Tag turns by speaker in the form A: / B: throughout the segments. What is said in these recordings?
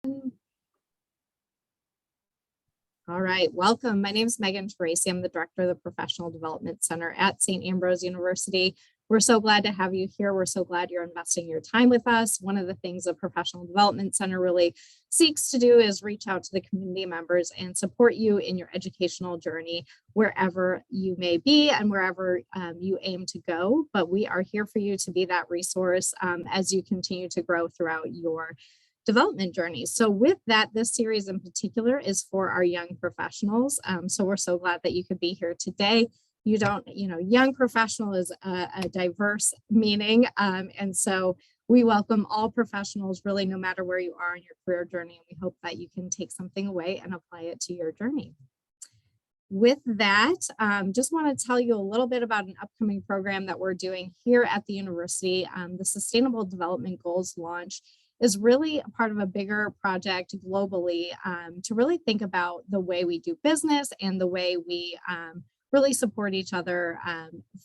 A: All right, welcome. My name is Megan Tracy. I'm the director of the Professional Development Center at St. Ambrose University. We're so glad to have you here. We're so glad you're investing your time with us. One of the things the Professional Development Center really seeks to do is reach out to the community members and support you in your educational journey wherever you may be and wherever you aim to go. But we are here for you to be that resource as you continue to grow throughout your development journey. So with that, this series in particular is for our young professionals. So we're so glad that you could be here today. Young professional is a diverse meaning. And so we welcome all professionals, really, no matter where you are in your career journey. And we hope that you can take something away and apply it to your journey. With that, just want to tell you a little bit about an upcoming program that we're doing here at the university. The Sustainable Development Goals launch is really a part of a bigger project globally to really think about the way we do business and the way we really support each other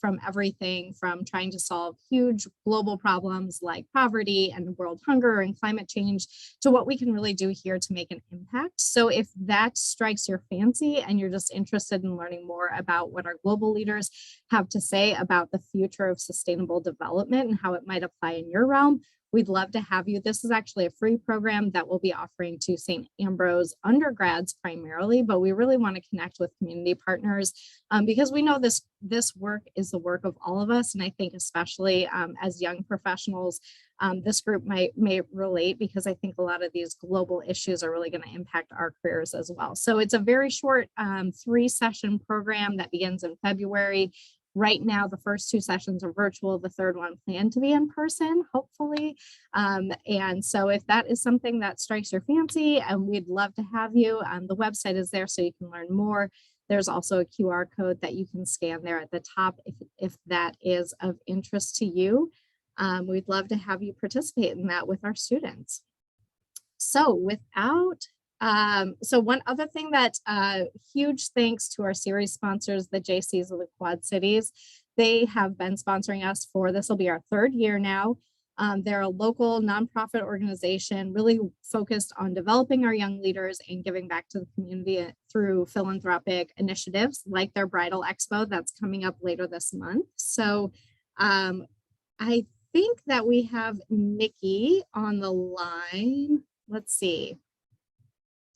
A: from everything from trying to solve huge global problems like poverty and world hunger and climate change to what we can really do here to make an impact. So if that strikes your fancy and you're just interested in learning more about what our global leaders have to say about the future of sustainable development and how it might apply in your realm, we'd love to have you. This is actually a free program that we'll be offering to St. Ambrose undergrads primarily, but we really want to connect with community partners because we know this work is the work of all of us. And I think especially as young professionals, this group may relate because I think a lot of these global issues are really going to impact our careers as well. So it's a very short 3-session program that begins in February. Right now, the first 2 sessions are virtual. The third one planned to be in person, hopefully. And so if that is something that strikes your fancy, and we'd love to have you, the website is there so you can learn more. There's also a QR code that you can scan there at the top if that is of interest to you. We'd love to have you participate in that with our students. So one other thing that huge thanks to our series sponsors, the JCs of the Quad Cities. They have been sponsoring us this will be our 3rd year now. They're a local nonprofit organization really focused on developing our young leaders and giving back to the community through philanthropic initiatives like their Bridal Expo that's coming up later this month. So I think that we have Nikki on the line. Let's see.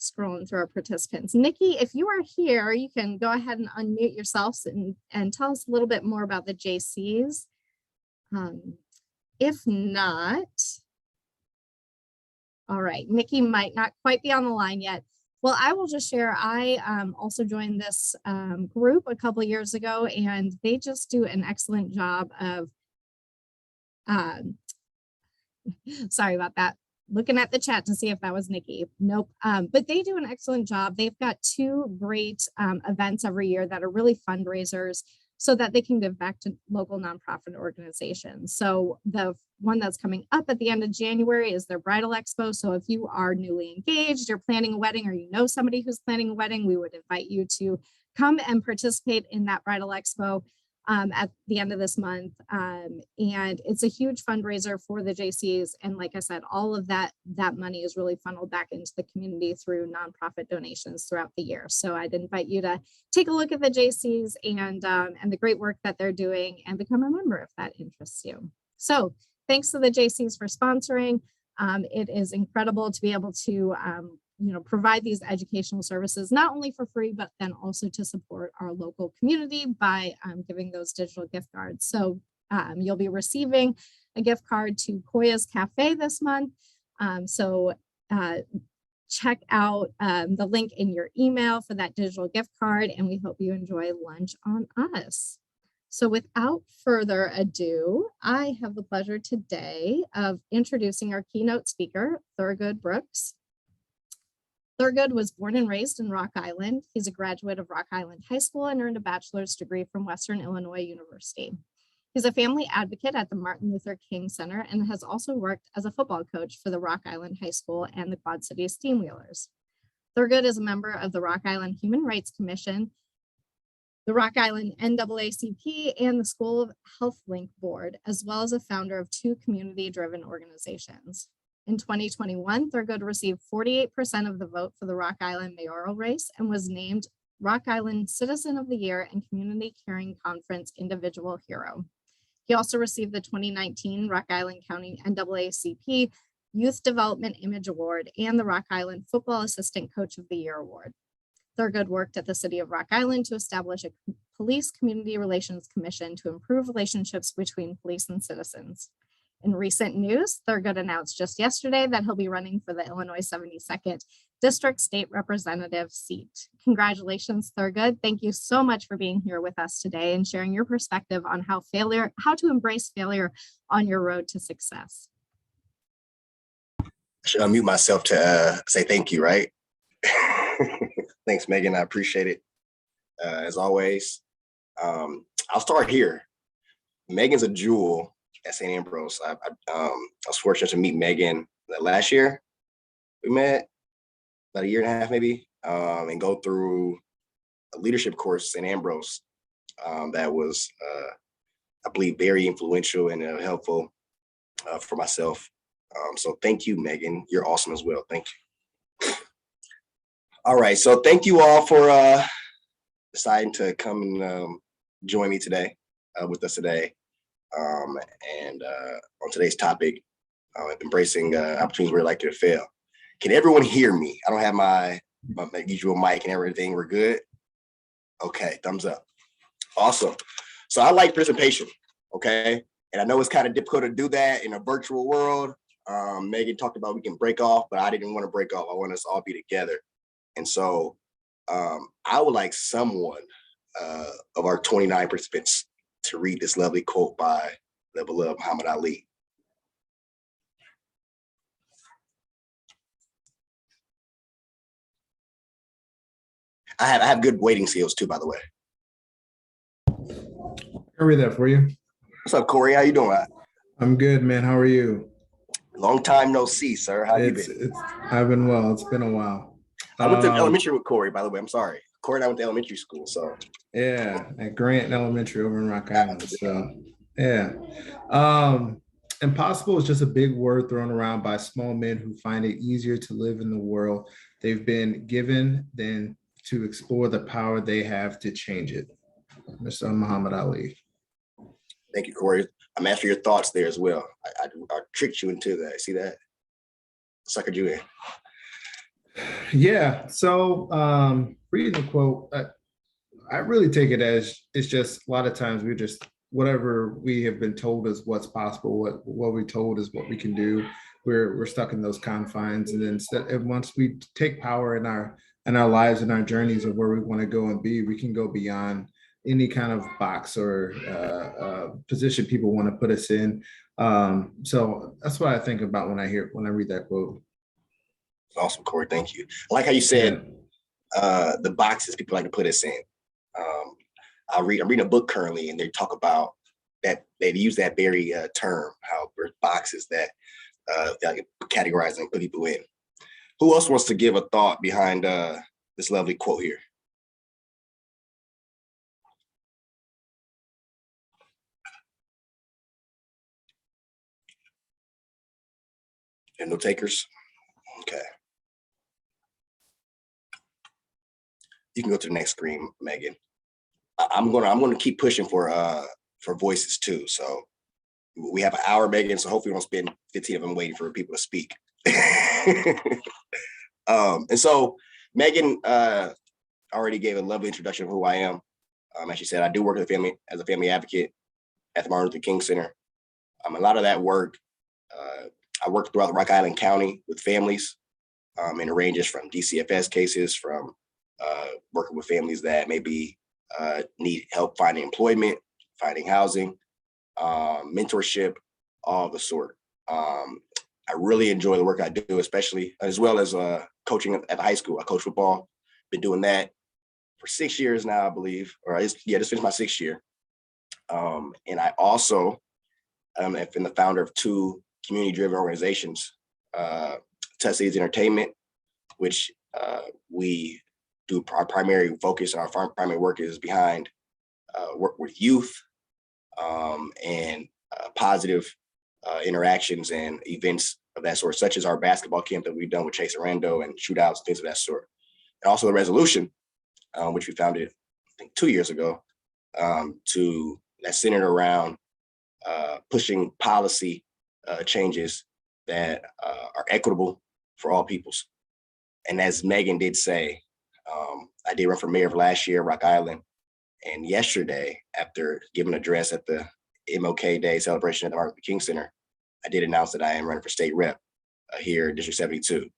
A: Scrolling through our participants. Nikki, if you are here, you can go ahead and unmute yourselves and tell us a little bit more about the JCs. If not, all right, Nikki might not quite be on the line yet. Well, I will just share, I also joined this group a couple of years ago, and they just do an excellent job of, sorry about that. Looking at the chat to see if that was Nikki. Nope. But they do an excellent job. They've got 2 great events every year that are really fundraisers so that they can give back to local nonprofit organizations. So the one that's coming up at the end of January is their Bridal Expo. So if you are newly engaged, you're planning a wedding, or you know somebody who's planning a wedding, we would invite you to come and participate in that Bridal Expo at the end of this month. And it's a huge fundraiser for the JCs. And like I said, all of that money is really funneled back into the community through nonprofit donations throughout the year. So I'd invite you to take a look at the JCs and the great work that they're doing and become a member if that interests you. So thanks to the JCs for sponsoring. It is incredible to be able to provide these educational services, not only for free, but then also to support our local community by giving those digital gift cards. So you'll be receiving a gift card to Koya's Cafe this month. Check out the link in your email for that digital gift card, and we hope you enjoy lunch on us. So without further ado, I have the pleasure today of introducing our keynote speaker, Thurgood Brooks. Thurgood was born and raised in Rock Island. He's a graduate of Rock Island High School and earned a bachelor's degree from Western Illinois University. He's a family advocate at the Martin Luther King Center and has also worked as a football coach for the Rock Island High School and the Quad Cities Steamwheelers. Thurgood is a member of the Rock Island Human Rights Commission, the Rock Island NAACP, and the School of Health Link Board, as well as a founder of 2 community-driven organizations. In 2021, Thurgood received 48% of the vote for the Rock Island mayoral race and was named Rock Island Citizen of the Year and Community Caring Conference Individual Hero. He also received the 2019 Rock Island County NAACP Youth Development Image Award and the Rock Island Football Assistant Coach of the Year Award. Thurgood worked at the City of Rock Island to establish a police community relations commission to improve relationships between police and citizens. In recent news, Thurgood announced just yesterday that he'll be running for the Illinois 72nd District State Representative seat. Congratulations, Thurgood. Thank you so much for being here with us today and sharing your perspective on how to embrace failure on your road to success.
B: I should unmute myself to say thank you, right? Thanks, Megan. I appreciate it. As always, I'll start here. Megan's a jewel at St. Ambrose. I was fortunate to meet Megan last year. We met about a year and a half, maybe, and go through a leadership course at St. Ambrose that was, I believe, very influential and helpful for myself. So thank you, Megan. You're awesome as well. Thank you. All right. So thank you all for deciding to come and join me today, with us today. And on today's topic, embracing opportunities where you're likely to fail. Can everyone hear me? I don't have my usual mic and everything. We're good? Okay, thumbs up. Awesome. So I like participation, okay? And I know it's kind of difficult to do that in a virtual world. Megan talked about we can break off, but I didn't want to break off. I want us to all be together. And so I would like someone of our 29 participants to read this lovely quote by the beloved Muhammad Ali. I have good waiting skills too, by the way.
C: I'll read that for you.
B: What's up, Corey? How you doing?
C: I'm good, man. How are you?
B: Long time no see, sir. How you been?
C: I've been well. It's been a while.
B: I went to elementary with Corey, by the way. I'm sorry. Corey and I went to elementary school, so.
C: Yeah, at Grant Elementary over in Rock Island. So, yeah. Impossible is just a big word thrown around by small men who find it easier to live in the world they've been given than to explore the power they have to change it. Mr. Muhammad Ali.
B: Thank you, Corey. I'm after your thoughts there as well. I tricked you into that. See that? Suckered you in.
C: Yeah. So reading the quote, I really take it as it's just a lot of times we're just whatever we have been told is what's possible. What we're told is what we can do. We're stuck in those confines, and then once we take power in our lives and our journeys of where we want to go and be, we can go beyond any kind of box or position people want to put us in. So that's what I think about when I read that quote.
B: Awesome, Corey. Thank you. I like how you said the boxes people like to put us in. I'm reading a book currently, and they talk about that. They use that very term, how there's boxes that they categorize and put people in. Who else wants to give a thought behind this lovely quote here? And no takers? Okay. You can go to the next screen, Megan. I'm gonna keep pushing for voices too. So we have an hour, Megan. So hopefully we don't spend 15 of them waiting for people to speak. And so Megan already gave a lovely introduction of who I am. As she said, I do work as a family advocate at the Martin Luther King Center. A lot of that work, I work throughout Rock Island County with families, and it ranges from DCFS cases, from working with families that maybe need help finding employment, finding housing, mentorship, all of the sort. I really enjoy the work I do, especially as well as coaching at the high school. I coach football, been doing that for 6 years now, I believe, just finished my 6th year. And I also have been the founder of 2 community-driven organizations, Tuskegee Entertainment, which we do our primary focus, and our primary work is behind work with youth and positive interactions and events of that sort, such as our basketball camp that we've done with Chase Arando and shootouts, things of that sort. And also the resolution, which we founded, I think, 2 years ago, that's centered around pushing policy changes that are equitable for all peoples. And as Megan did say, I did run for mayor of last year, Rock Island. And yesterday, after giving an address at the MLK Day celebration at the Martin Luther King Center, I did announce that I am running for state rep here in District 72.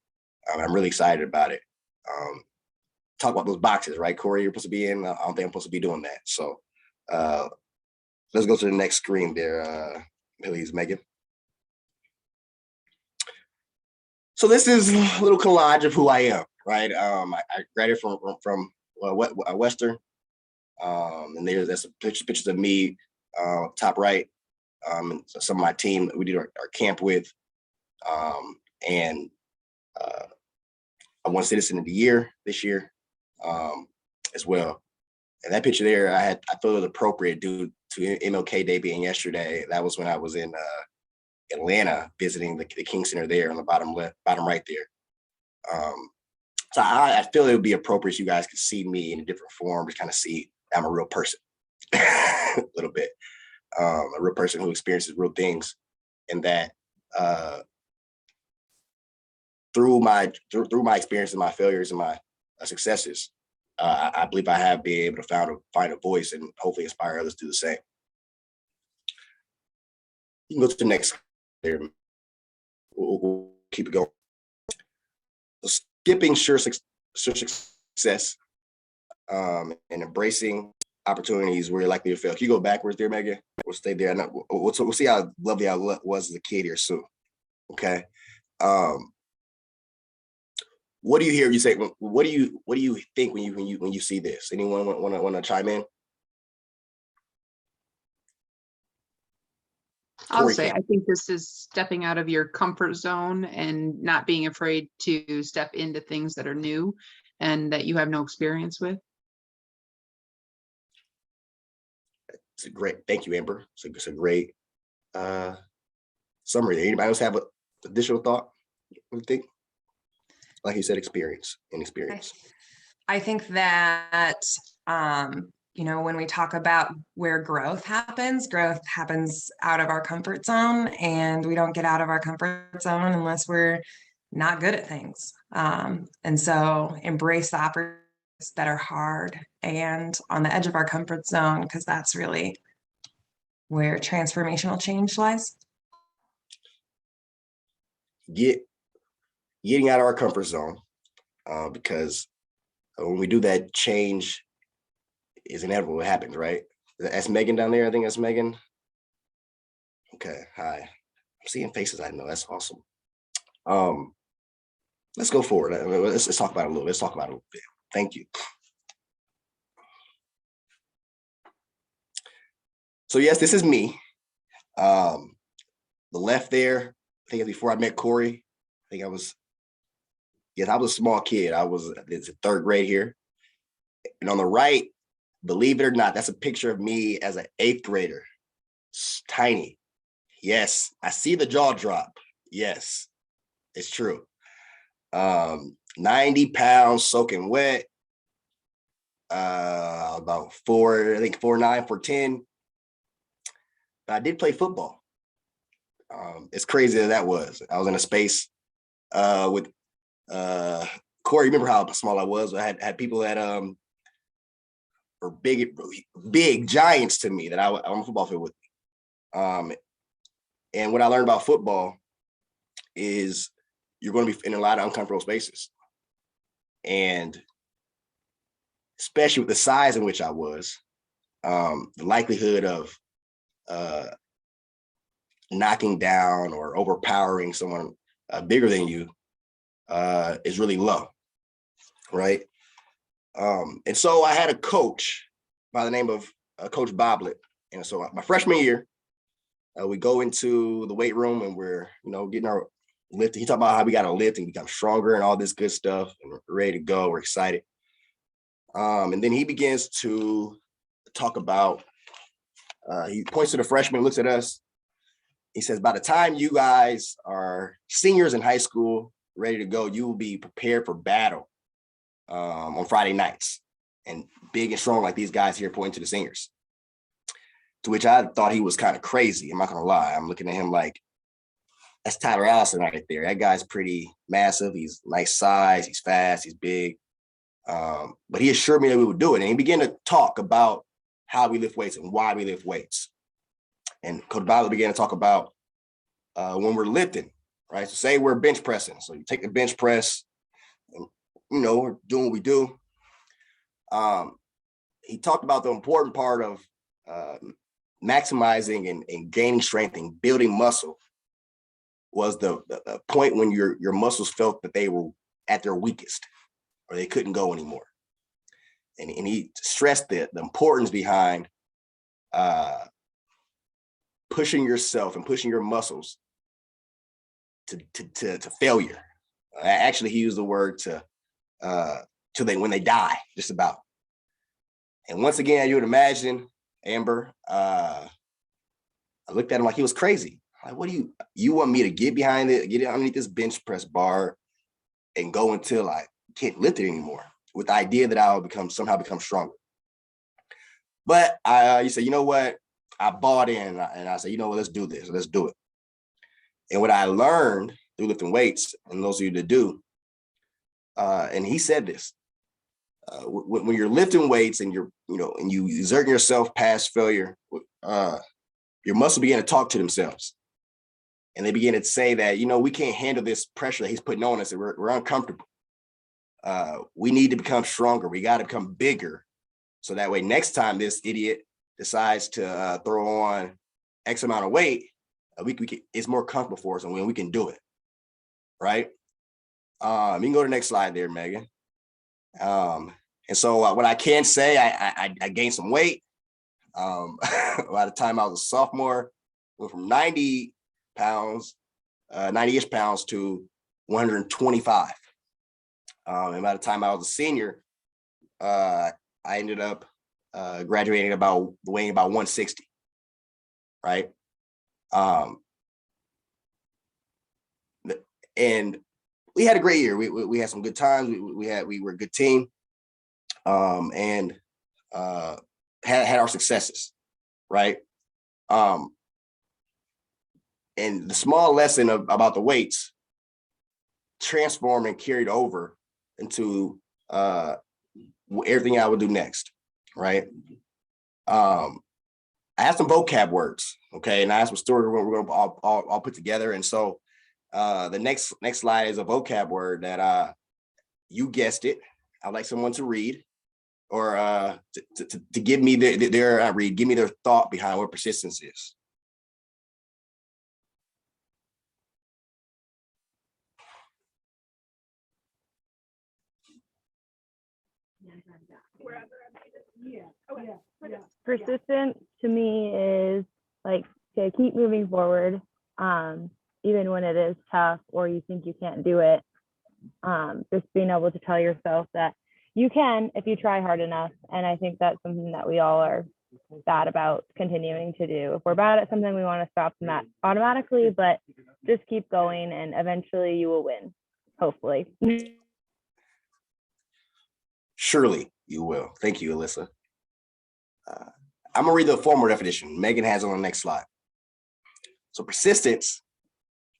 B: I'm really excited about it. Talk about those boxes, right, Corey? You're supposed to be in. I don't think I'm supposed to be doing that. So let's go to the next screen there, please, Megan. So this is a little collage of who I am, right? I graduated from Western, and there's some pictures of me, top right, and some of my team that we did our camp with, and I won Citizen of the Year this year as well. And that picture there, I thought it was appropriate due to MLK Day being yesterday. That was when I was in Atlanta visiting the King Center there on the bottom right there. So I feel it would be appropriate so you guys could see me in a different form to kind of see I'm a real person a little bit, a real person who experiences real things, and that through my experiences, my failures, and my successes, I believe I have been able to find a voice and hopefully inspire others to do the same. You can go to the next. We'll keep it going. Skipping sure success and embracing opportunities where you're likely to fail. Can you go backwards there, Megan? We'll stay there. We'll see how lovely I was as a kid here soon. Okay. What do you hear? You say, what do you think when you see this? Anyone want to chime in?
D: I'll say, I think this is stepping out of your comfort zone and not being afraid to step into things that are new and that you have no experience with.
B: It's a great, thank you, Amber. It's a great summary. Anybody else have an additional thought? What do you think? Like you said, experience.
E: I think that, when we talk about where growth happens out of our comfort zone, and we don't get out of our comfort zone unless we're not good at things. And so embrace the opportunities that are hard and on the edge of our comfort zone, because that's really where transformational change lies.
B: Getting out of our comfort zone, because when we do that, change is inevitable. It happens, right? That's Megan down there. I think that's Megan. Okay, hi. I'm seeing faces I know. That's awesome. Let's go forward. Let's talk about it a little. Let's talk about it a little bit. Thank you. So yes, this is me. The left there, I think before I met Corey, I was a small kid. It's a third grade here. And on the right, believe it or not, that's a picture of me as an 8th grader. It's tiny. Yes, I see the jaw drop. Yes, it's true. 90 pounds soaking wet. About 4'9", 4'10". But I did play football. It's crazy that was. I was in a space with Corey. Remember how small I was? I had people that were big giants to me that I'm on a football field with. And what I learned about football is you're going to be in a lot of uncomfortable spaces. And especially with the size in which I was, the likelihood of knocking down or overpowering someone bigger than you is really low, right? And so I had a coach by the name of Coach Boblet. And so my freshman year, we go into the weight room and we're, getting our lift. He talked about how we got to lift and become stronger and all this good stuff. And we're ready to go. We're excited. And then he begins to talk about, he points to the freshmen, looks at us, He says, by the time you guys are seniors in high school, ready to go, you will be prepared for battle on Friday nights, and big and strong like these guys here, pointing to the seniors. To which I thought he was kind of crazy. I'm not gonna lie. I'm looking at him like, that's Tyler Allison right there. That guy's pretty massive. He's nice size. He's fast. He's big. But he assured me that we would do it. And he began to talk about how we lift weights and why we lift weights. And Coach Bowler began to talk about when we're lifting, right? So say we're bench pressing. So you take the bench press and, we're doing what we do. He talked about the important part of maximizing and gaining strength and building muscle was the point when your muscles felt that they were at their weakest or they couldn't go anymore. And he stressed the importance behind pushing yourself and pushing your muscles to failure. Actually, he used the word to when they die, just about. And once again, you would imagine, Amber, I looked at him like he was crazy. Like, what do you want me to get behind it, get it underneath this bench press bar and go until I can't lift it anymore, with the idea that I'll somehow become stronger. But you say, you know what? I bought in and I said, you know what, let's do this, let's do it. And what I learned through lifting weights, and those of you that do, and he said this, when you're lifting weights and and you exerting yourself past failure, your muscles begin to talk to themselves. And they begin to say that, we can't handle this pressure that he's putting on us. We're uncomfortable. We need to become stronger. We got to become bigger. So that way, next time this idiot decides to throw on X amount of weight, it's more comfortable for us and we can do it. Right? You can go to the next slide there, Megan. And so what I can say, I gained some weight. By the time I was a sophomore, went from 90-ish pounds to 125. And by the time I was a senior, I ended up graduating weighing about 160, right? And we had a great year. We had some good times. We were a good team, and had our successes, right? And the small lesson about the weights transformed and carried over into everything I would do next, right? I have some vocab words, okay, and I have some stories we're going to all put together. And so the next slide is a vocab word that you guessed it. I'd like someone to read or to give me give me their thought behind what persistence is.
F: Persistent to me is like to keep moving forward, even when it is tough or you think you can't do it. Just being able to tell yourself that you can if you try hard enough. And I think that's something that we all are bad about continuing to do. If we're bad at something, we want to stop that automatically, but just keep going and eventually you will win, hopefully.
B: Surely you will. Thank you, Alyssa. I'm gonna read the formal definition Megan has on the next slide. So persistence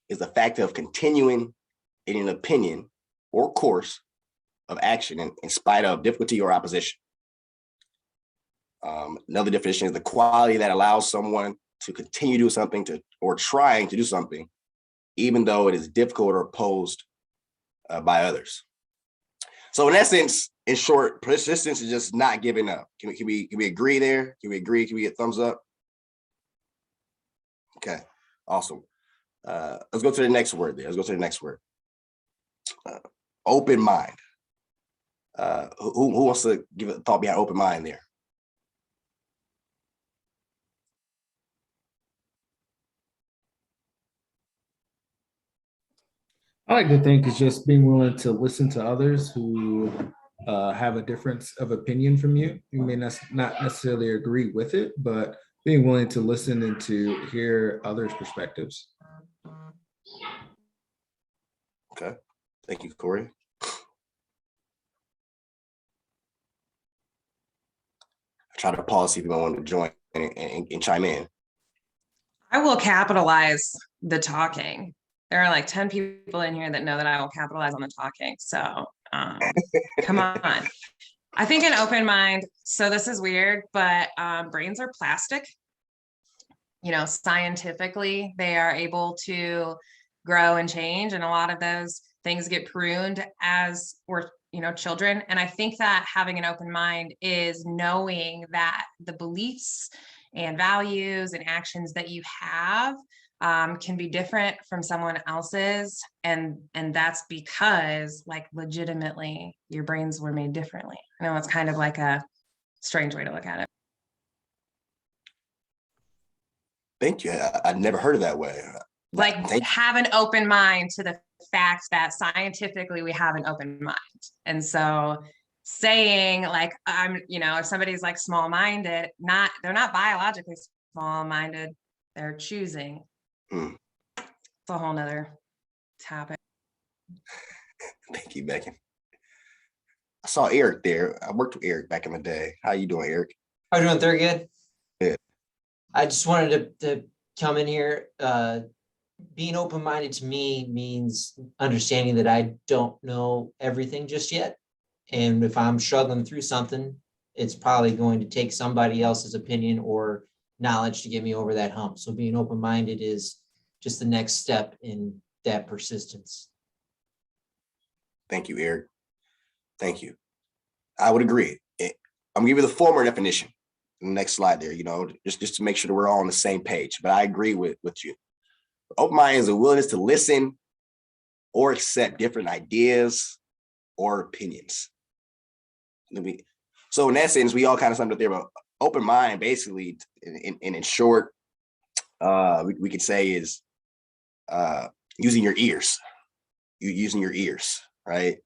B: is the fact of continuing in an opinion or course of action in spite of difficulty or opposition. Another definition is the quality that allows someone to continue to do something or trying to do something, even though it is difficult or opposed by others. So in essence, in short, persistence is just not giving up. Can we agree there? Can we agree? Can we get thumbs up? Okay, awesome. Let's go to the next word there. Let's go to the next word. Open mind. Who wants to give a thought behind open mind there?
C: I like to think it's just being willing to listen to others who have a difference of opinion from you. You may not necessarily agree with it, but being willing to listen and to hear others' perspectives.
B: Okay. Thank you, Corey. I try to pause, see if anyone want to join and chime in.
E: I will capitalize the talking. There are like 10 people in here that know that I will capitalize on the talking. So come on. I think an open mind, so this is weird, but brains are plastic. You know, scientifically, they are able to grow and change. And a lot of those things get pruned as we're, you know, children. And I think that having an open mind is knowing that the beliefs and values and actions that you have can be different from someone else's. And that's because, like, legitimately your brains were made differently. I know it's kind of like a strange way to look at it.
B: Thank you. I've never heard of that way.
E: Like,
B: Thank-
E: have an open mind to the fact that scientifically we have an open mind. And so saying, like, you know, if somebody's like small-minded, they're not biologically small-minded, they're choosing.
B: Hmm.
E: It's a whole nother topic.
B: Thank you, Megan. I saw Eric there. I worked with Eric back in the day. How you doing, Eric?
G: How you doing, Thurgood?
B: Good.
G: I just wanted to come in here. Being open-minded to me means understanding that I don't know everything just yet. And if I'm struggling through something, it's probably going to take somebody else's opinion or knowledge to get me over that hump. So being open-minded is just the next step in that persistence.
B: Thank you, Eric. Thank you. I would agree. I'm gonna give you the former definition. The next slide there, you know, just to make sure that we're all on the same page. But I agree with you. Open mind is a willingness to listen or accept different ideas or opinions. So in that sense, we all kind of summed up there, but open mind basically, in short, we could say is using your ears, right?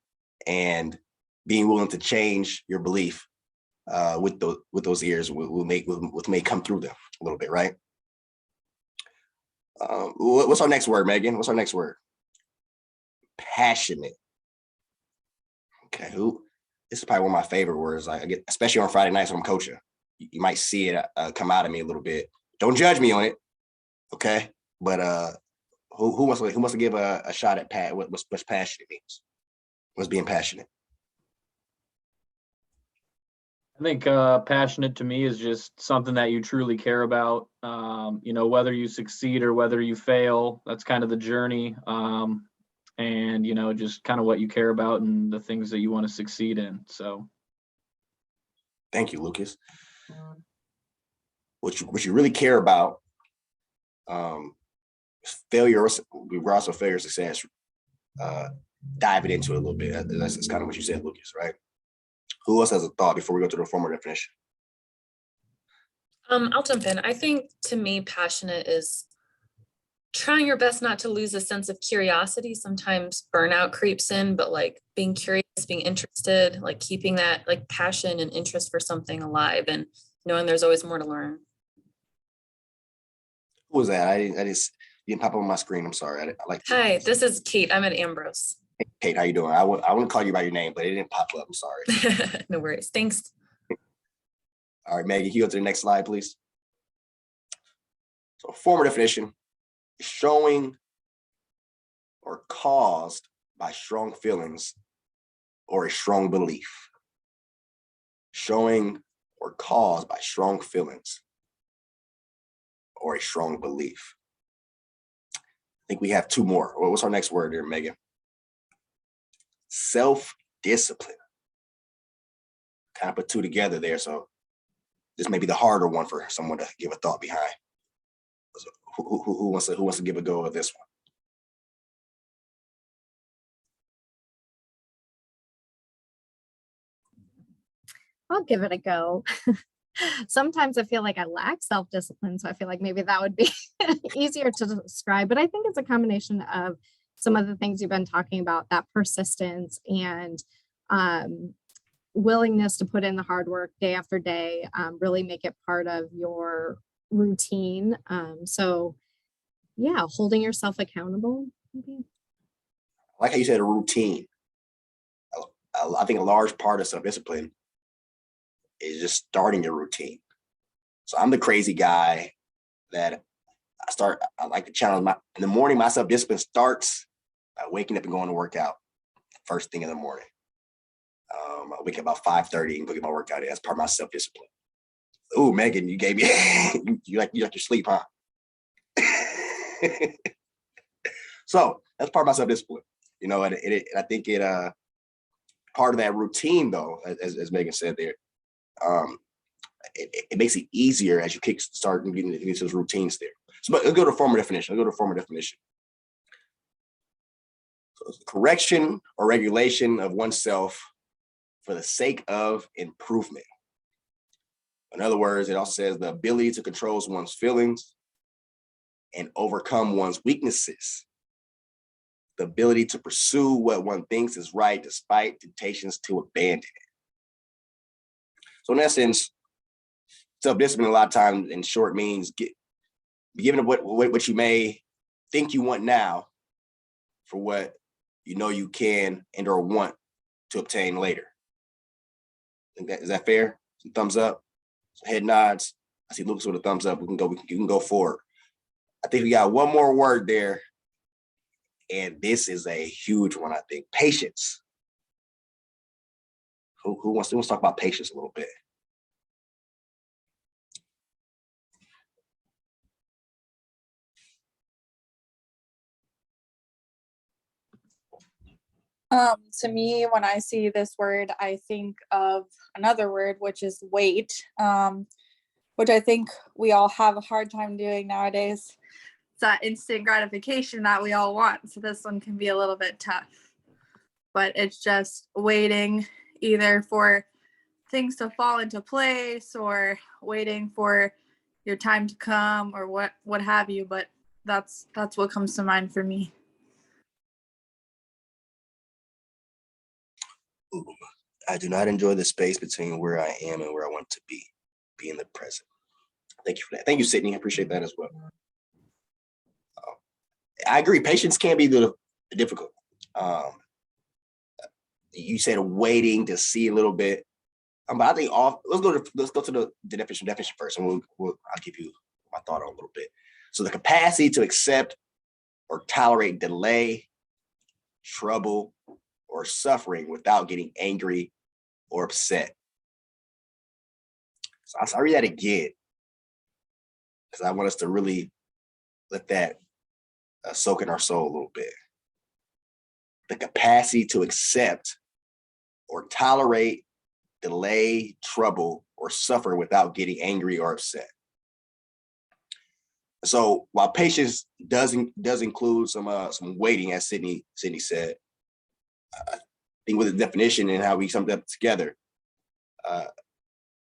B: And being willing to change your belief with those ears will may come through them a little bit, right? What's our next word, Megan? What's our next word? Passionate. Okay, this is probably one of my favorite words. I get, especially on Friday nights when I'm coaching. You might see it come out of me a little bit. Don't judge me on it, okay? But who wants to give a shot at what's passionate means? What's being passionate?
H: I think passionate to me is just something that you truly care about. You know, whether you succeed or whether you fail, that's kind of the journey. And, you know, just kind of what you care about and the things that you want to succeed in. So.
B: Thank you, Lucas. What you really care about, failure, regardless of failure or success, dive it into it a little bit. That's kind of what you said, Lucas, right? Who else has a thought before we go to the formal definition?
I: I'll jump in. I think to me, passionate is trying your best not to lose a sense of curiosity. Sometimes burnout creeps in, but like being curious, being interested, like keeping that like passion and interest for something alive and knowing there's always more to learn.
B: Who was that? I just didn't pop up on my screen. I'm sorry.
I: Hi, this is Kate. I'm at Ambrose.
B: Hey, Kate, how you doing? I want to call you by your name, but it didn't pop up. I'm sorry.
I: No worries. Thanks.
B: All right, Maggie, can you go to the next slide, please? So formal definition, showing or caused by strong feelings or a strong belief. Showing or caused by strong feelings or a strong belief. I think we have two more. What's our next word there, Megan? Self-discipline. Kind of put two together there, so this may be the harder one for someone to give a thought behind. So who wants to give a go at this
A: I'll give it a go. Sometimes I feel like I lack self-discipline, so I feel like maybe that would be easier to describe. But I think it's a combination of some of the things you've been talking about, that persistence and willingness to put in the hard work day after day, really make it part of your routine. So yeah, holding yourself accountable. Maybe.
B: Like how you said, a routine. I think a large part of self-discipline is just starting your routine. So I'm the crazy guy that I like to challenge in the morning, my self-discipline starts by waking up and going to work out first thing in the morning. I wake up about 5:30 and go get my workout in. That's part of my self-discipline. Ooh, Megan, you gave me, you like your sleep, huh? So that's part of my self-discipline, and I think part of that routine though, as Megan said there, it makes it easier as you start getting into those routines there. So but let's go to formal definition. So it's correction or regulation of oneself for the sake of improvement. In other words, it also says the ability to control one's feelings and overcome one's weaknesses. The ability to pursue what one thinks is right despite temptations to abandon it. So in essence, self-discipline a lot of times in short means giving up what you may think you want now for what you know you can and or want to obtain later. Is that fair? Some thumbs up, some head nods. I see Lucas with a thumbs up. You can go forward. I think we got one more word there. And this is a huge one, I think. Patience. Who wants to talk about patience a little bit?
J: To me, when I see this word, I think of another word, which is wait, which I think we all have a hard time doing nowadays. It's that instant gratification that we all want. So this one can be a little bit tough, but it's just waiting either for things to fall into place or waiting for your time to come or what have you. But that's what comes to mind for me.
B: I do not enjoy the space between where I am and where I want to be in the present. Thank you for that. Thank you, Sydney. I appreciate that as well. I agree. Patience can be difficult. You said waiting to see a little bit. But I think let's go to the definition first, and I'll give you my thought on a little bit. So the capacity to accept or tolerate delay, trouble, or suffering without getting angry or upset. So I'll read that again because I want us to really let that soak in our soul a little bit. The capacity to accept or tolerate delay, trouble, or suffer without getting angry or upset. So while patience does include some waiting, as Sydney said, I think with the definition and how we summed up together,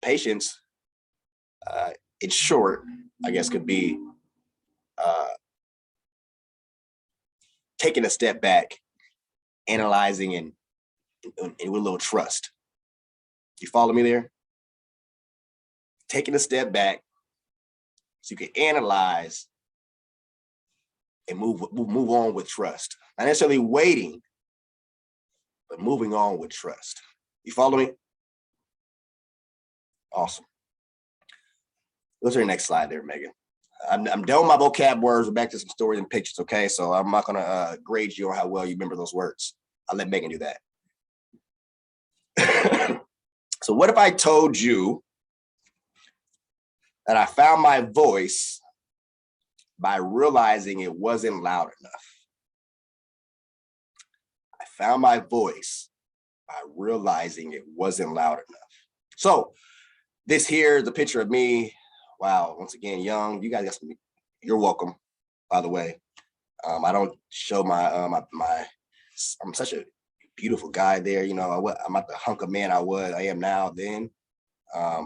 B: patience, in short, I guess could be taking a step back, analyzing and with a little trust. You follow me there? Taking a step back so you can analyze and move on with trust. Not necessarily waiting, but moving on with trust. You follow me? Awesome. Go to the next slide there, Megan. I'm done with my vocab words. We're back to some stories and pictures, okay? So I'm not gonna grade you on how well you remember those words. I'll let Megan do that. So what if I told you that I found my voice by realizing it wasn't loud enough? I found my voice by realizing it wasn't loud enough. So this here is a picture of me. Wow, once again, young. You guys got some, you're welcome, by the way. I don't show my I'm such a beautiful guy there. You know, I'm not the hunk of man I am now then.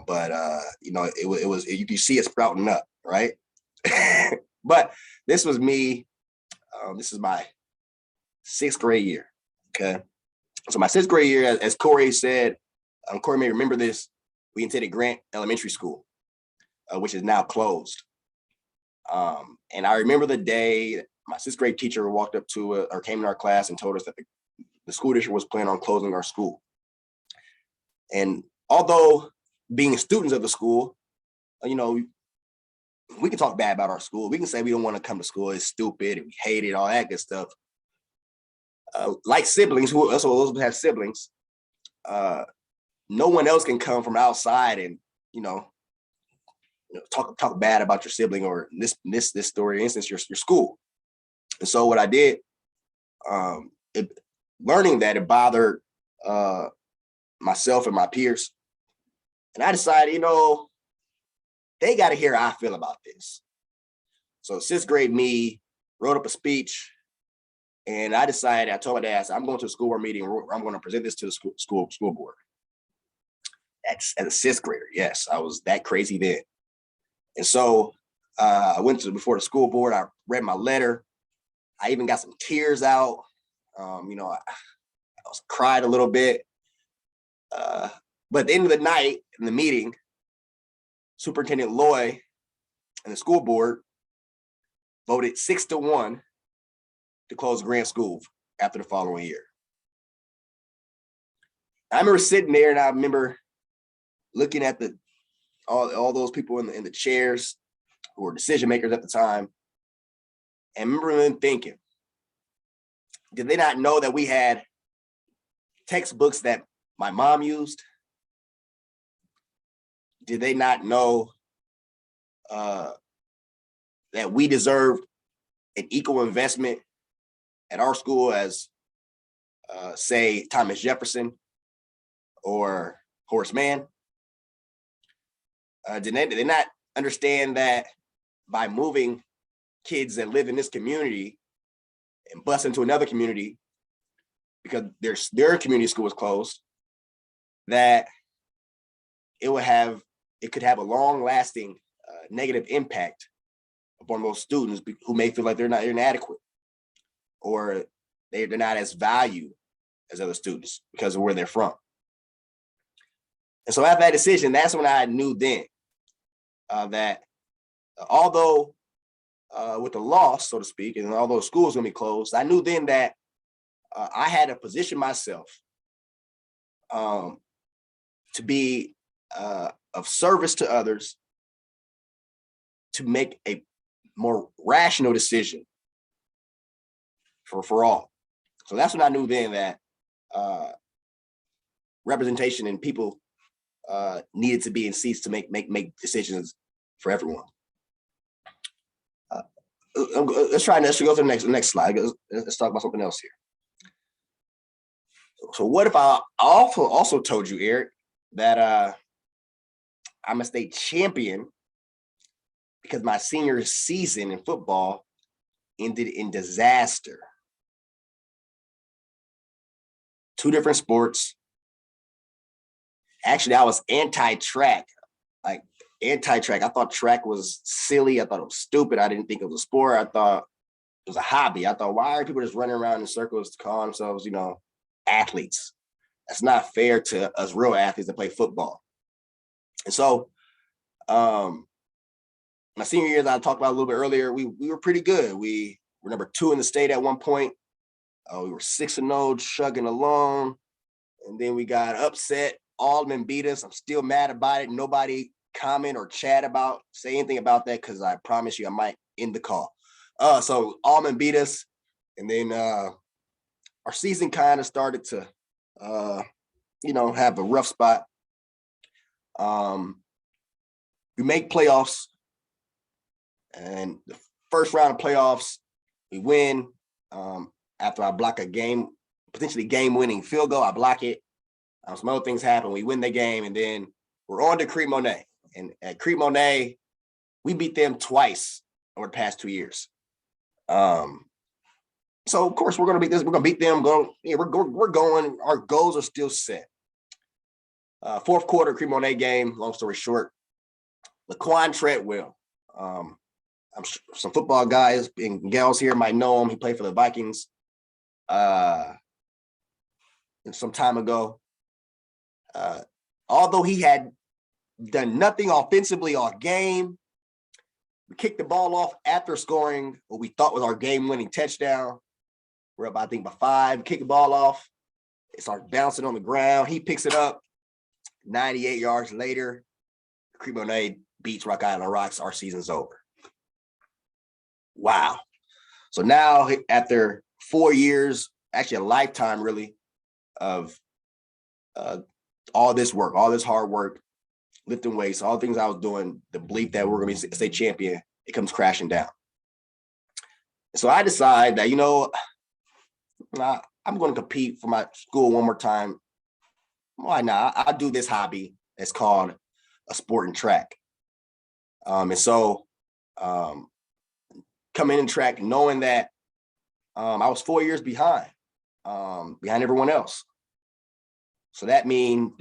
B: But it was you can see it sprouting up, right? But this was me. This is my 6th grade year. Okay. So my 6th grade year, as Corey said, Corey may remember this, we attended Grant Elementary School. which is now closed. And I remember the day my sixth grade teacher walked up to or came in our class and told us that the school district was planning on closing our school. And although being students of the school, you know, we can talk bad about our school. We can say we don't want to come to school. It's stupid and we hate it, all that good stuff. Like siblings, who also have siblings, no one else can come from outside and, talk bad about your sibling or this story, instance, your school. And so what I did, learning that it bothered myself and my peers. And I decided, they got to hear how I feel about this. So sixth grade me wrote up a speech, and I decided, I told my dad, I'm going to a school board meeting where I'm going to present this to the school board. As a sixth grader, yes, I was that crazy then. And so I went before the school board. I read my letter. I even got some tears out. I was cried a little bit. But at the end of the night in the meeting, Superintendent Loy and the school board voted 6-1 to close Grant School after the following year. I remember sitting there and I remember looking at all those people in the chairs who were decision makers at the time, and remember them thinking, did they not know that we had textbooks that my mom used? Did they not know that we deserved an equal investment at our school as, say, Thomas Jefferson or Horace Mann? Did they not understand that by moving kids that live in this community and bus into another community because their community school was closed, that it could have a long-lasting negative impact upon those students who may feel like they're inadequate or they're not as valued as other students because of where they're from. And so after that decision, that's when I knew then that although with the loss, so to speak, and although school was going to be closed, I knew then that I had to position myself to be of service to others, to make a more rational decision for all. So that's when I knew then that representation and people needed to be in seats to make decisions for everyone. Let's go to the next slide. Let's talk about something else here. So what if I also told you, Eric, that I'm a state champion because my senior season in football ended in disaster? Two different sports. Actually, I was anti-track. I thought track was silly. I thought it was stupid. I didn't think it was a sport. I thought it was a hobby. I thought, why are people just running around in circles to call themselves, athletes? That's not fair to us real athletes that play football. And so my senior year that I talked about a little bit earlier, we were pretty good. We were number 2 in the state at one point. We were 6-0, chugging along. And then we got upset. Alderman beat us. I'm still mad about it. Nobody comment or chat say anything about that, because I promise you I might end the call. So Alderman beat us. And then our season kind of started to, have a rough spot. We make playoffs. And the first round of playoffs, we win. After I block a potentially game-winning field goal, I block it. Some other things happen. We win the game, and then we're on to Crete Monet. And at Crete Monet, we beat them twice over the past 2 years. So of course we're going to beat this. We're going to beat them. We're going. Our goals are still set. Fourth quarter Crete Monet game. Long story short, Laquan Treadwell. I'm sure some football guys and gals here might know him. He played for the Vikings some time ago. Although he had done nothing offensively all game. We kicked the ball off after scoring what we thought was our game-winning touchdown. We're up, I think, by 5. Kick the ball off. It starts bouncing on the ground. He picks it up. 98 yards later, Cremona beats Rock Island Rocks. Our season's over. Wow. So now, after 4 years, actually a lifetime, really, of all this work, all this hard work, lifting weights, all the things I was doing, the belief that we're going to be state champion, it comes crashing down. So I decide that, I'm going to compete for my school one more time. Why not? I'll do this hobby. It's called a sport and track. And so coming in track, knowing that I was 4 years behind everyone else. So that meant,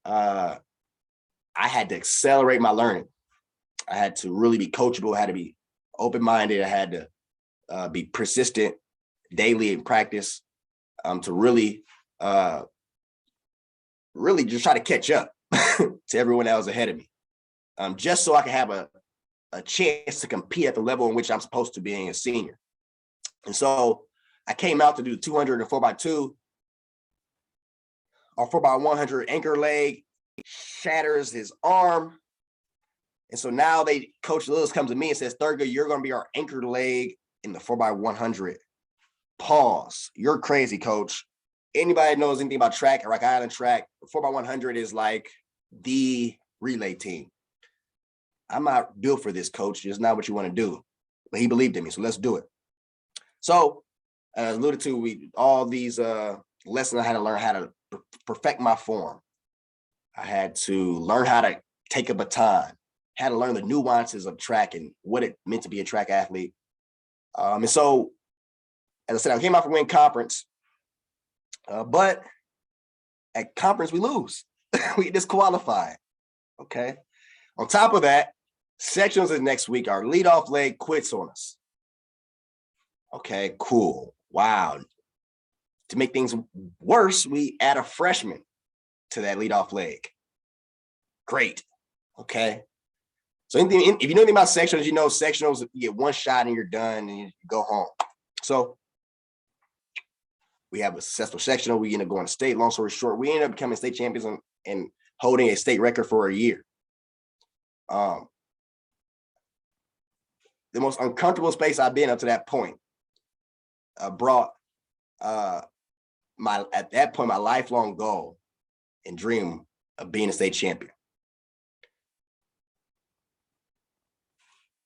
B: I had to accelerate my learning. I had to really be coachable. I had to be open-minded. I had to be persistent daily in practice to really just try to catch up to everyone that was ahead of me, just so I could have a chance to compete at the level in which I'm supposed to be a senior. And so I came out to do 200 and 4x2. Our 4x100 anchor leg shatters his arm. And so now Coach Lewis comes to me and says, Thurgood, you're going to be our anchor leg in the 4x100. Pause. You're crazy, coach. Anybody that knows anything about track, Rock Island track, 4x100 is like the relay team. I'm not built for this, coach. It's not what you want to do. But he believed in me, so let's do it. So, as alluded to, all these lessons I had to learn how to perfect my form. I had to learn how to take a baton, had to learn the nuances of track and what it meant to be a track athlete. And so, as I said, I came out from winning conference, but at conference, we lose. We disqualify. Okay. On top of that, sectionals is next week. Our leadoff leg quits on us. Okay, cool. Wow. To make things worse, we add a freshman to that leadoff leg. Great. Okay. So if you know anything about sectionals, sectionals, you get one shot and you're done and you go home. So we have a successful sectional. We end up going to state. Long story short, we ended up becoming state champions and holding a state record for a year. The most uncomfortable space I've been up to that point brought at that point my lifelong goal and dream of being a state champion.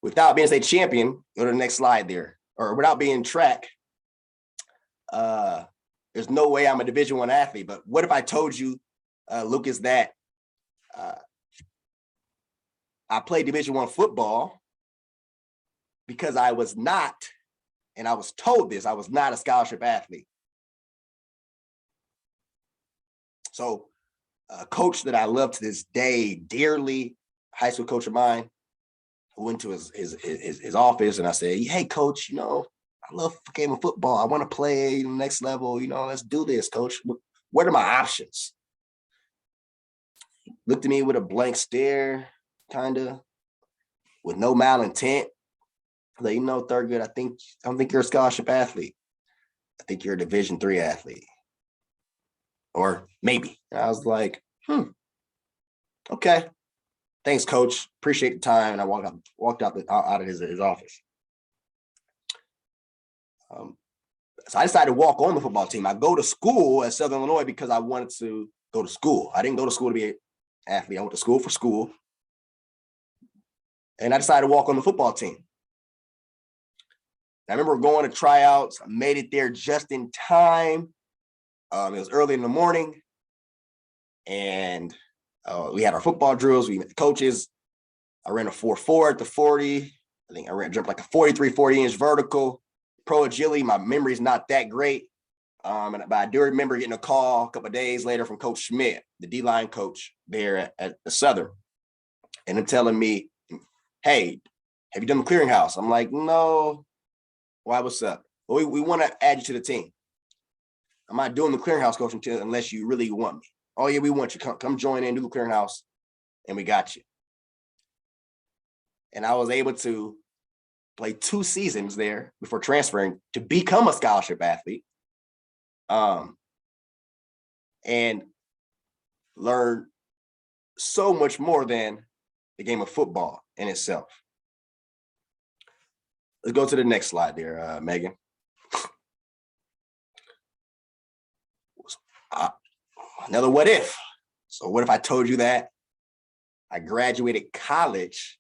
B: Without being a state champion, go to the next slide there, or without being track, there's no way I'm a Division I athlete. But what if I told you, Lucas, that I played Division I football because I was not, and I was told this, I was not a scholarship athlete. So a coach that I love to this day dearly, high school coach of mine, I went to his office and I said, hey, coach, I love a game of football. I want to play next level. Let's do this, coach. What are my options? He looked at me with a blank stare, kind of, with no malintent. Like, Thurgood, I don't think you're a scholarship athlete. I think you're a Division III athlete. Or maybe. And I was like, okay. Thanks, coach. Appreciate the time. And I walked out of his office. So I decided to walk on the football team. I go to school at Southern Illinois because I wanted to go to school. I didn't go to school to be an athlete. I went to school for school. And I decided to walk on the football team. I remember going to tryouts. I made it there just in time. It was early in the morning. And we had our football drills. We met the coaches. I ran a 4.4 at the 40. I think I jumped like a 43, 40-inch vertical. Pro agility, my memory is not that great. But I do remember getting a call a couple of days later from Coach Schmidt, the D-line coach there at the Southern. And him telling me, hey, have you done the clearinghouse? I'm like, no. Why, what's up? Well, we want to add you to the team. I'm not doing the clearinghouse, coach, unless you really want me. oh yeah, we want you, come join in, do the clearinghouse, and we got you. And I was able to play 2 seasons there before transferring to become a scholarship athlete, and learn so much more than the game of football in itself. Let's go to the next slide there, Megan. Another what if. So what if I told you that I graduated college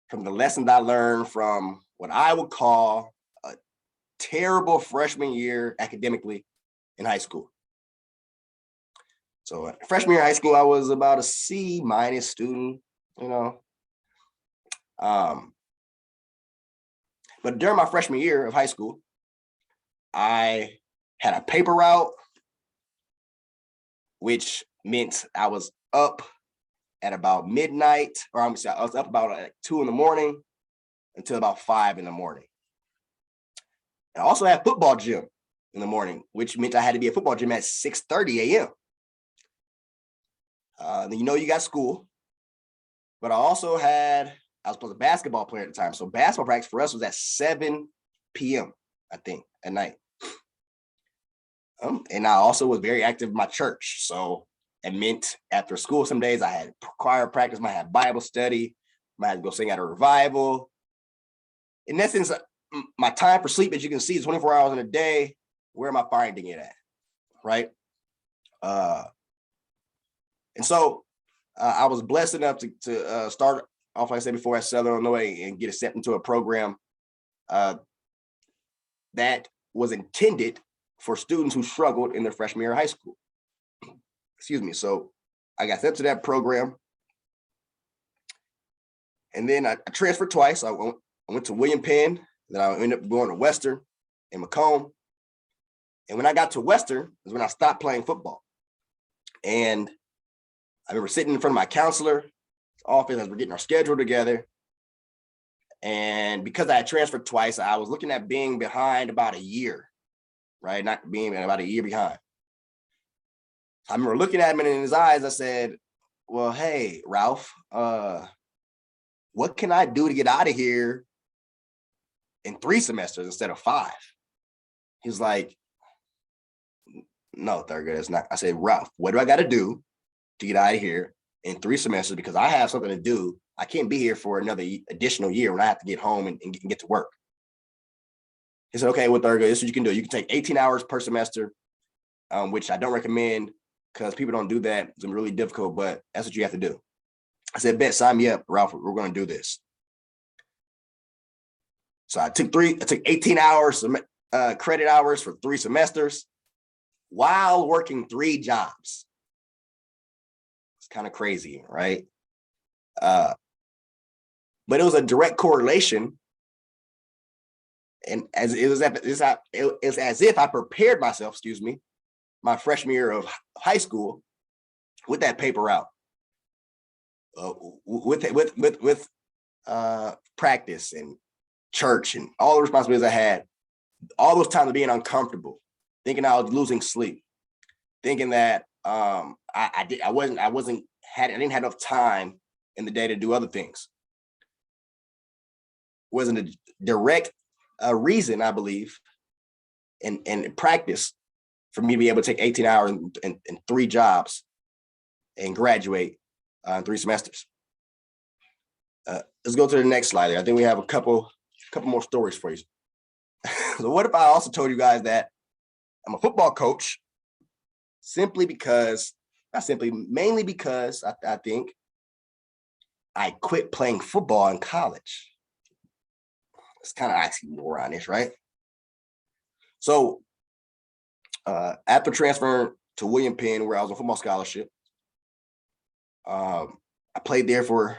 B: from the lessons I learned from what I would call a terrible freshman year academically in high school. So freshman year of high school, I was about a C- student, you know. But during my freshman year of high school, I had a paper route, which meant I was up at about midnight, or I was up about like 2 a.m. until about 5 a.m. I also had football gym in the morning, which meant I had to be at football gym at 6:30 a.m. You know, you got school, but I also had, I was supposed to be a basketball player at the time. So basketball practice for us was at 7 p.m., I think, at night. And I also was very active in my church. So it meant after school, some days I had choir practice, I had Bible study, I had to go sing at a revival. In essence, my time for sleep, as you can see, is 24 hours in a day. Where am I finding it at, right? And so I was blessed enough to start off, like I said before, at Southern Illinois and get accepted into a program that was intended for students who struggled in their freshman year of high school. Excuse me. So I got sent to that program. And then I transferred twice. I went to William Penn, then I ended up going to Western and Macomb. And when I got to Western is when I stopped playing football. And I remember sitting in front of my counselor's office as we're getting our schedule together. And because I had transferred twice, I was looking at being behind about a year, right? Not being about a year behind. I remember looking at him and in his eyes, I said, well, hey, Ralph, what can I do to get out of here in 3 semesters instead of 5? He's like, no, Thurgood, it's not. I said, Ralph, what do I got to do to get out of here in 3 semesters? Because I have something to do. I can't be here for another additional year when I have to get home and get to work. He said, okay, well, Thurgood, this is what you can do. You can take 18 hours per semester, which I don't recommend because people don't do that. It's really difficult, but that's what you have to do. I said, bet, sign me up, Ralph. We're going to do this. So I took 18 hours, credit hours for 3 semesters while working 3 jobs. It's kind of crazy, right? But it was a direct correlation. And as it was as if I prepared myself, my freshman year of high school with that paper route. With practice and church and all the responsibilities I had, all those times of being uncomfortable, thinking I was losing sleep, thinking that I didn't have enough time in the day to do other things. Wasn't a direct reason, I believe, and practice for me to be able to take 18 hours and 3 jobs and graduate in 3 semesters. Let's go to the next slide. I think we have a couple more stories for you. So what if I also told you guys that I'm a football coach mainly because I think I quit playing football in college. It's kind of asking more on this, right? So after transferring to William Penn, where I was on football scholarship, I played there for,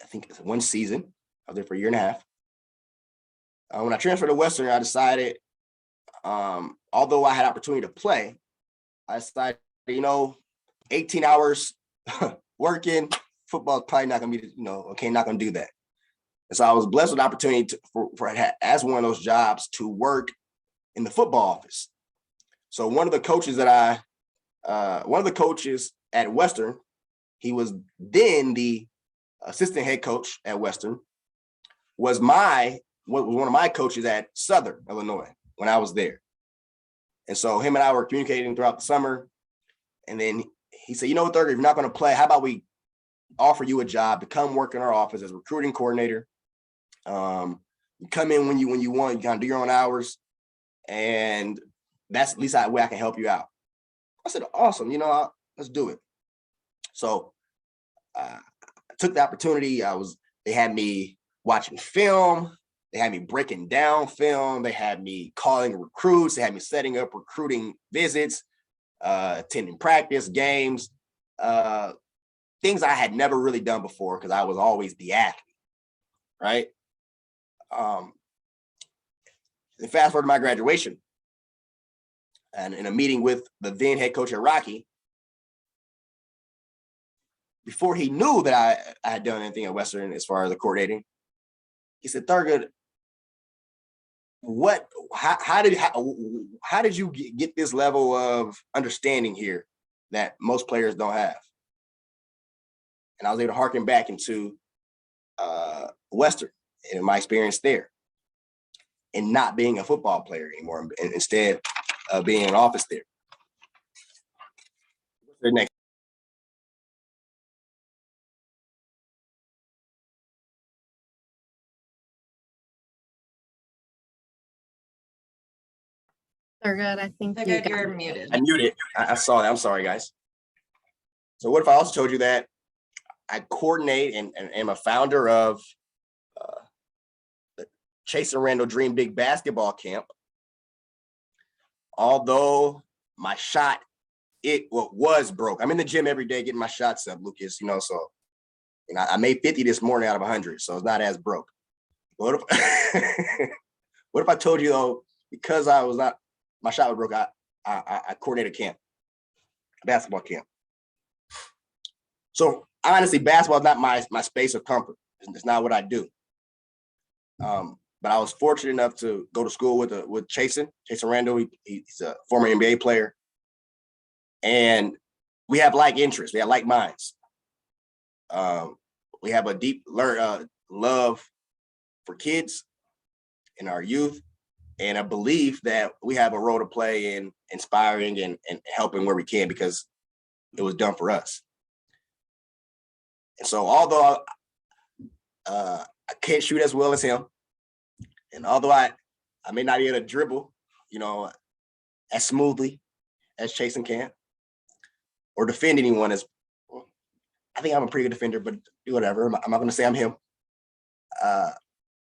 B: I think it's 1 season. I was there for 1.5 years. When I transferred to Western, I decided, although I had opportunity to play, I decided, 18 hours working, football is probably not going to be, not going to do that. And so I was blessed with the opportunity as one of those jobs to work in the football office. So one of the coaches that I one of the coaches at Western, he was then the assistant head coach at Western, was one of my coaches at Southern Illinois when I was there. And so him and I were communicating throughout the summer. And then he said, you know what, Thurgood, if you're not going to play, how about we offer you a job to come work in our office as a recruiting coordinator? You come in when you want, you kind of do your own hours. And that's at least the way I can help you out. I said, awesome, let's do it. So I took the opportunity. They had me watching film. They had me breaking down film. They had me calling recruits. They had me setting up recruiting visits, attending practice, games, things I had never really done before because I was always the athlete, right? And fast forward to my graduation, and in a meeting with the then head coach at Rocky, before he knew that I had done anything at Western as far as the coordinating, he said, Thurgood, how did you get this level of understanding here that most players don't have? And I was able to harken back into Western and my experience there, and not being a football player anymore, and instead of being in an office there. The next.
A: Thurgood, I think you
E: Thurgood,
A: got
E: you're muted.
B: I muted. I saw that. I'm sorry, guys. So what if I also told you that I coordinate and am a founder of the Chase and Randall Dream Big Basketball Camp? Although my shot, was broke. I'm in the gym every day getting my shots up, Lucas, so I made 50 this morning out of 100, so it's not as broke. What if, what if I told you, though, because my shot was broke, I coordinated a camp, a basketball camp. So honestly, basketball is not my space of comfort. It's not what I do. But I was fortunate enough to go to school with Chase Randall. He's a former NBA player. And we have like interests. We have like minds. We have a deep love for kids and our youth, and a belief that we have a role to play in inspiring and helping where we can, because it was done for us. And so although I can't shoot as well as him, and although I may not be able to dribble, as smoothly as Chasen can, or defend anyone as, I think I'm a pretty good defender, but whatever. I'm not going to say I'm him.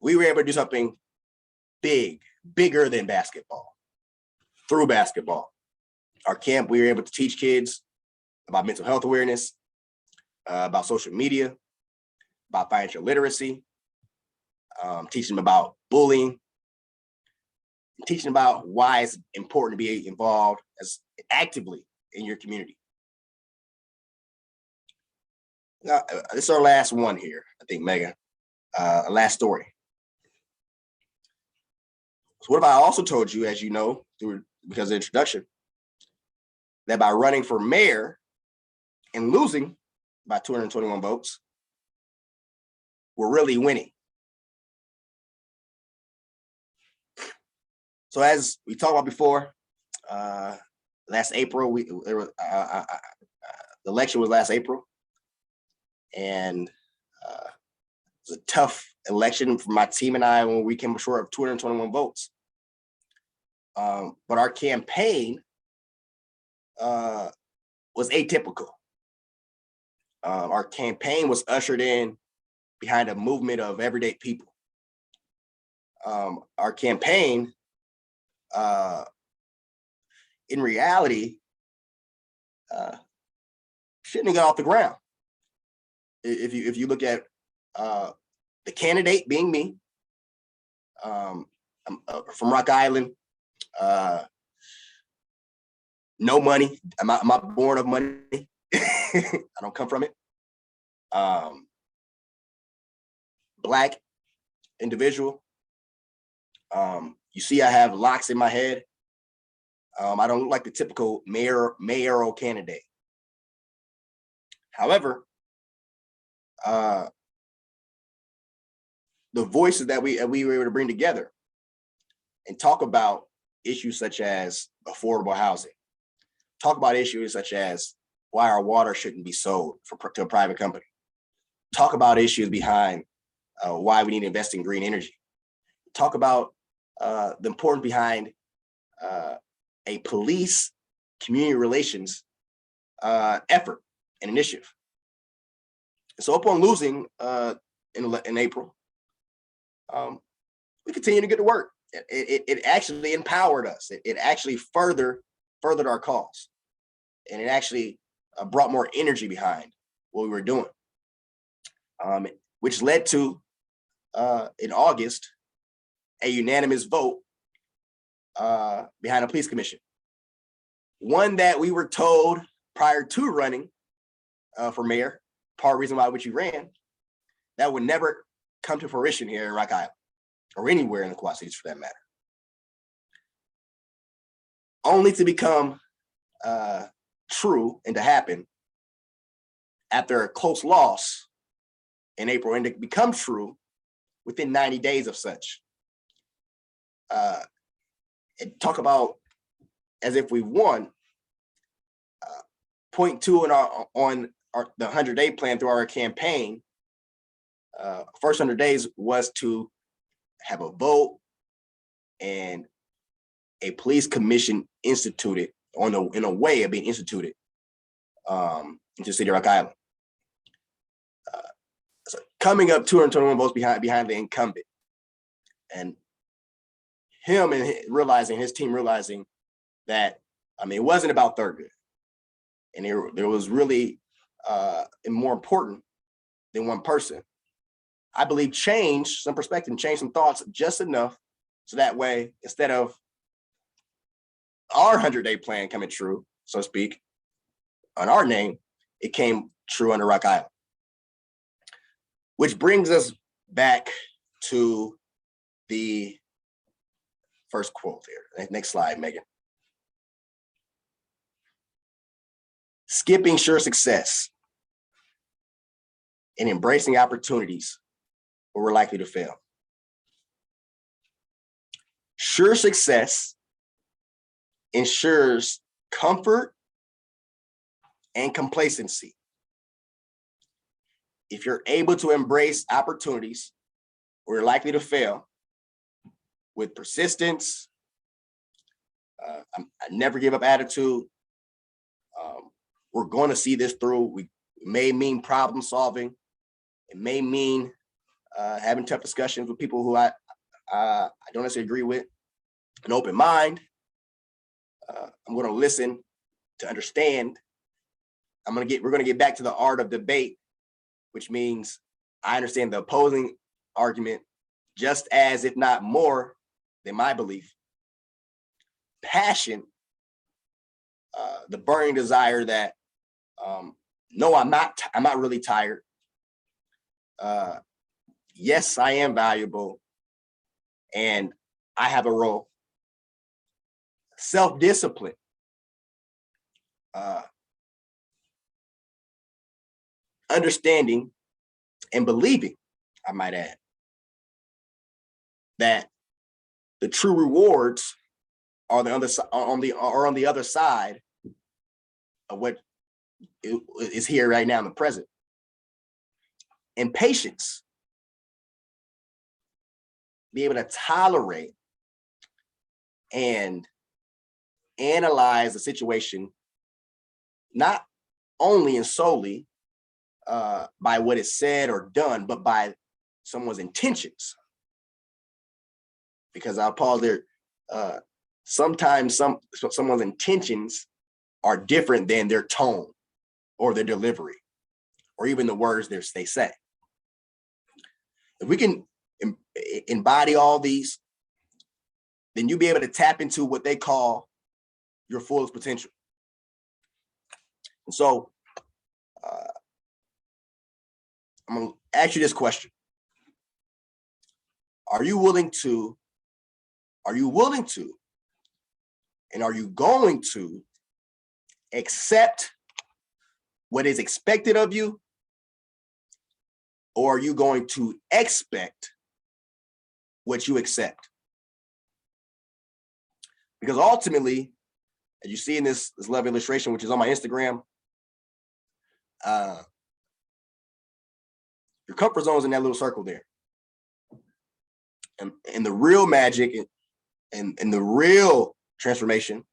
B: We were able to do something bigger than basketball, through basketball. Our camp, we were able to teach kids about mental health awareness, about social media, about financial literacy, teaching them about bullying, teaching about why it's important to be involved as actively in your community. Now, this is our last one here, I think, Megan. Last story. So what if I also told you, as you know, because of the introduction, that by running for mayor and losing by 221 votes, we're really winning? So as we talked about before, last April, the election was last April, and it was a tough election for my team and I when we came short of 221 votes. But our campaign was atypical. Our campaign was ushered in behind a movement of everyday people. Our campaign, in reality, shouldn't have got off the ground. If you look at the candidate being me, I'm from Rock Island, no money. I'm not born of money. I don't come from it. Black individual. You see, I have locks in my head. I don't look like the typical mayoral candidate. However, the voices that we were able to bring together and talk about issues such as affordable housing, talk about issues such as why our water shouldn't be sold to a private company, talk about issues behind why we need to invest in green energy, talk about the importance behind a police community relations effort and initiative. So upon losing in April, we continue to get to work. It actually empowered us. It actually furthered our cause, and it actually brought more energy behind what we were doing, which led to in August a unanimous vote behind a police commission. One that we were told prior to running for mayor, part of the reason why which you ran, that would never come to fruition here in Rock Island or anywhere in the Quad Cities for that matter. Only to become true and to happen after a close loss in April, and to become true within 90 days of such. And talk about as if we won. Point two on the 100-day plan through our campaign. First 100 days was to have a vote and a police commission instituted in a way of being instituted into the city of Rock Island. So coming up 221 votes behind the incumbent, and him and his team realizing that, it wasn't about Thurgood, and there was really more important than one person. I believe change some perspective and change some thoughts just enough so that way, instead of our 100-day plan coming true, so to speak, on our name, it came true under Rock Island. Which brings us back to the first quote here. Next slide, Megan. Skipping sure success and embracing opportunities where we're likely to fail. Sure success ensures comfort and complacency. If you're able to embrace opportunities where you're likely to fail with persistence, I never give up attitude, we're going to see this through. It may mean problem solving. It may mean having tough discussions with people who I don't necessarily agree with. An open mind. I'm going to listen to understand. We're going to get back to the art of debate, which means I understand the opposing argument just as, if not more, than my belief. Passion, the burning desire that, no, I'm not really tired. Yes, I am valuable, and I have a role. Self-discipline. Understanding and believing, I might add, that the true rewards are on the other side of what is here right now in the present. And patience. Be able to tolerate and analyze the situation, not only and solely by what is said or done, but by someone's intentions. Because I'll pause there. Sometimes someone's intentions are different than their tone or their delivery, or even the words they say. If we can embody all these, then you'll be able to tap into what they call your fullest potential. And so I'm going to ask you this question. Are you willing to And are you going to accept what is expected of you? Or are you going to expect what you accept? Because ultimately, as you see in this love illustration, which is on my Instagram, your comfort zone is in that little circle there. And the real magic and the real transformation,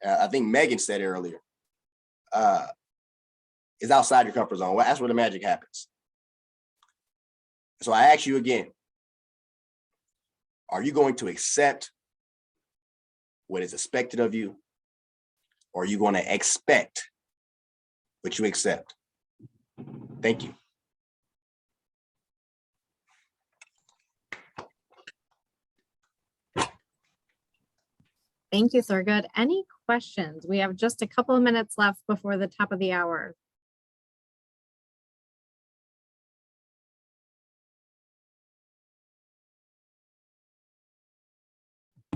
B: I think Megan said it earlier, is outside your comfort zone. Well, that's where the magic happens. So I ask you again, are you going to accept what is expected of you? Or are you going to expect what you accept? Thank you.
A: Thank you, Thurgood. Any questions? We have just a couple of minutes left before the top of the hour.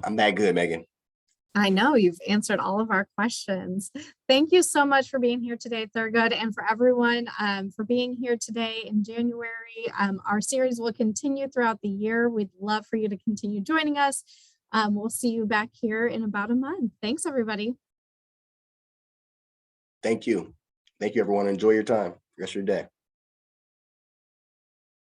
B: I'm that good, Megan.
A: I know you've answered all of our questions. Thank you so much for being here today, Thurgood, and for everyone for being here today in January. Our series will continue throughout the year. We'd love for you to continue joining us. We'll see you back here in about a month. Thanks, everybody.
B: Thank you. Thank you, everyone. Enjoy your time. Rest of your day.